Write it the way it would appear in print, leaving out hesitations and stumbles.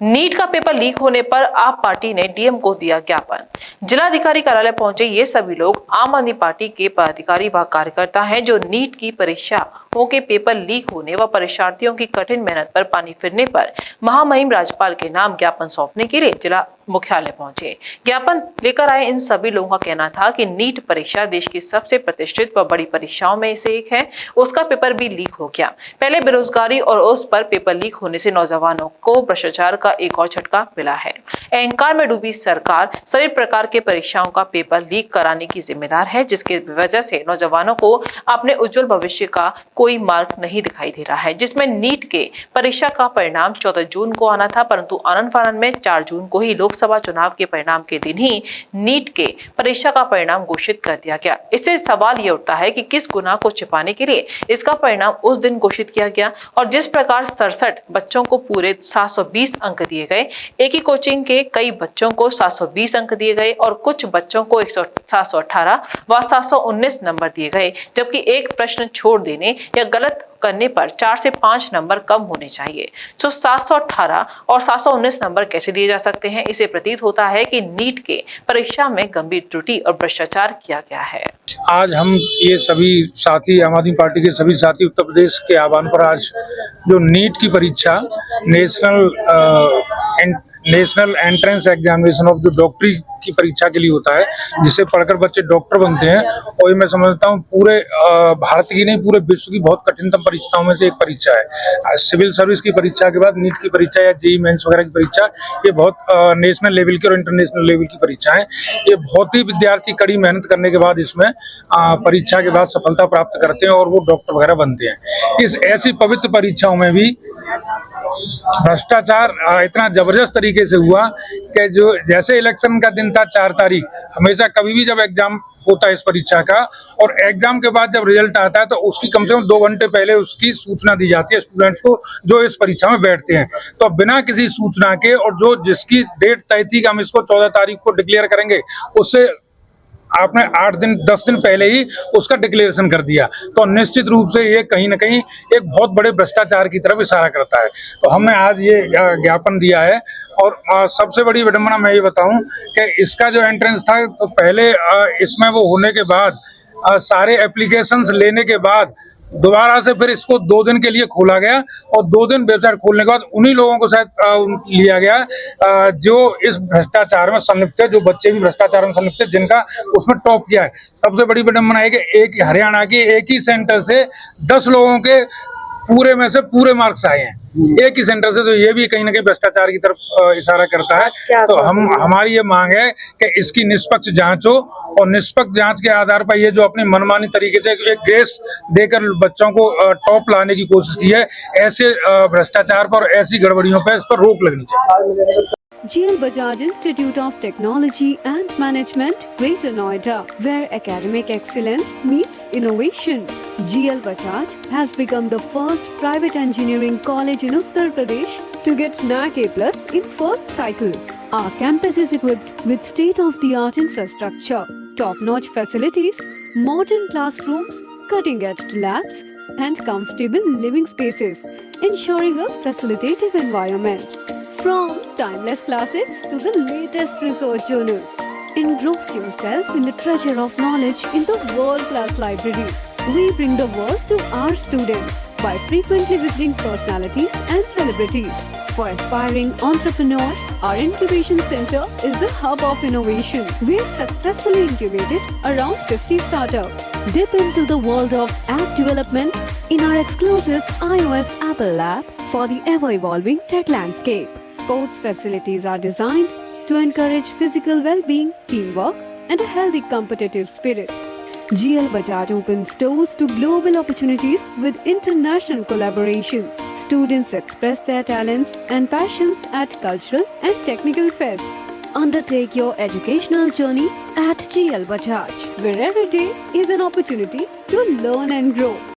NEET का paper leak होने पर आप पार्टी ने डीएम को दिया ज्ञापन। जिलाधिकारी कार्यालय पहुंचे ये सभी लोग आम आदमी पार्टी के पदाधिकारी व कार्यकर्ता हैं जो नीट की परीक्षाओं के पेपर लीक होने व परीक्षार्थियों की कठिन मेहनत पर पानी फिरने पर महामहिम राज्यपाल के नाम ज्ञापन सौंपने के लिए जिला मुख्यालय पहुंचे। ज्ञापन लेकर आए इन सभी लोगों का कहना था कि नीट परीक्षा देश की सबसे प्रतिष्ठित व बड़ी परीक्षाओं में से एक है, उसका पेपर भी लीक हो गया। पहले बेरोजगारी और उस पर पेपर लीक होने से नौजवानों को भ्रष्टाचार का एक और झटका मिला है। अहंकार में डूबी सरकार सभी प्रकार के परीक्षाओं का पेपर लीक कराने की जिम्मेदार है, जिसकी वजह से नौजवानों को अपने उज्जवल भविष्य का कोई मार्ग नहीं दिखाई दे रहा है। जिसमें नीट के परीक्षा का परिणाम 14 जून को आना था, परंतु आनंद फानन में 4 जून को ही लोकसभा चुनाव के परिणाम के दिन ही नीट के परीक्षा का परिणाम घोषित कर दिया गया। इससे सवाल ये उठता है कि किस गुनाह को छिपाने के लिए इसका परिणाम उस दिन घोषित किया गया। और जिस प्रकार 67 बच्चों को पूरे 720 अंक दिए गए, एक ही कोचिंग के कई बच्चों को 720 अंक दिए गए और कुछ बच्चों को 718 व 719 नंबर दिए गए, जबकि एक प्रश्न छोड़ देने या गलत करने पर 4 से 5 नंबर कम होने चाहिए। तो 718 और 719 नंबर कैसे दिए जा सकते हैं? इसे प्रतीत होता है कि नीट के परीक्षा में गंभीर त्रुटि और भ्रष्टाचार किया गया है। आज हम ये सभी साथी, आम आदमी पार्टी के सभी साथी उत्तर प्रदेश के आह्वान पर आज जो नीट की परीक्षा नेशनल एंट्रेंस एग्जामिनेशन ऑफ जो डॉक्टरी की परीक्षा के लिए होता है, जिसे पढ़कर बच्चे डॉक्टर बनते हैं, और ये मैं समझता हूँ पूरे भारत की नहीं पूरे विश्व की बहुत कठिनतम परीक्षाओं में से एक परीक्षा है। सिविल सर्विस की परीक्षा के बाद नीट की परीक्षा या जेईई मेंस वगैरह की परीक्षा, ये बहुत नेशनल लेवल की और इंटरनेशनल लेवल की परीक्षा है। ये बहुत ही विद्यार्थी कड़ी मेहनत करने के बाद इसमें परीक्षा के बाद सफलता प्राप्त करते हैं और वो डॉक्टर वगैरह बनते हैं। इस ऐसी पवित्र परीक्षाओं में भी भ्रष्टाचार इतना जबरदस्त तरीके से हुआ कि जो जैसे इलेक्शन का दिन था 4 तारीख, हमेशा कभी भी जब एग्जाम होता है इस परीक्षा का और एग्जाम के बाद जब रिजल्ट आता है तो उसकी कम से कम 2 घंटे पहले उसकी सूचना दी जाती है स्टूडेंट्स को जो इस परीक्षा में बैठते हैं। तो बिना किसी सूचना के और जो जिसकी डेट तय थी कि हम इसको 14 तारीख को डिक्लेयर करेंगे, उससे आपने 10 दिन पहले ही उसका डिक्लेरेशन कर दिया, तो निश्चित रूप से ये कहीं ना कहीं एक बहुत बड़े भ्रष्टाचार की तरफ इशारा करता है। तो हमने आज ये ज्ञापन दिया है और सबसे बड़ी विडंबना मैं ये बताऊं कि इसका जो एंट्रेंस था, तो पहले इसमें वो होने के बाद सारे एप्लीकेशंस लेने के बाद दोबारा से फिर इसको 2 दिन के लिए खोला गया और 2 दिन वेबसाइट खोलने के बाद उन्हीं लोगों को शायद लिया गया जो इस भ्रष्टाचार में संलिप्त है, जो बच्चे भी भ्रष्टाचार में संलिप्त है, जिनका उसमें टॉप किया है। सबसे बड़ी विडंबना है कि एक हरियाणा के एक ही सेंटर से 10 लोगों के पूरे में से पूरे मार्क्स आए हैं, एक ही सेंटर से। तो ये भी कहीं ना कहीं भ्रष्टाचार की तरफ इशारा करता है। तो हमारी ये मांग है कि इसकी निष्पक्ष जांच हो और निष्पक्ष जांच के आधार पर ये जो अपनी मनमानी तरीके से एक ग्रेस देकर बच्चों को टॉप लाने की कोशिश की है, ऐसे भ्रष्टाचार पर, ऐसी गड़बड़ियों पर इस पर रोक लगनी चाहिए। GL Bajaj Institute of Technology and Management, Greater Noida, where academic excellence meets innovation. GL Bajaj has become the first private engineering college in Uttar Pradesh to get NAC A+ in first cycle. Our campus is equipped with state-of-the-art infrastructure, top-notch facilities, modern classrooms, cutting-edge labs, and comfortable living spaces, ensuring a facilitative environment. From timeless classics to the latest research journals, engross yourself in the treasure of knowledge in the world-class library. We bring the world to our students by frequently visiting personalities and celebrities. For aspiring entrepreneurs, our incubation center is the hub of innovation. We've successfully incubated around 50 startups. Dip into the world of app development in our exclusive iOS Apple lab for the ever-evolving tech landscape. Sports facilities are designed to encourage physical well-being, teamwork, and a healthy competitive spirit. GL Bajaj opens doors to global opportunities with international collaborations. Students express their talents and passions at cultural and technical fests. Undertake your educational journey at GL Bajaj, where every day is an opportunity to learn and grow.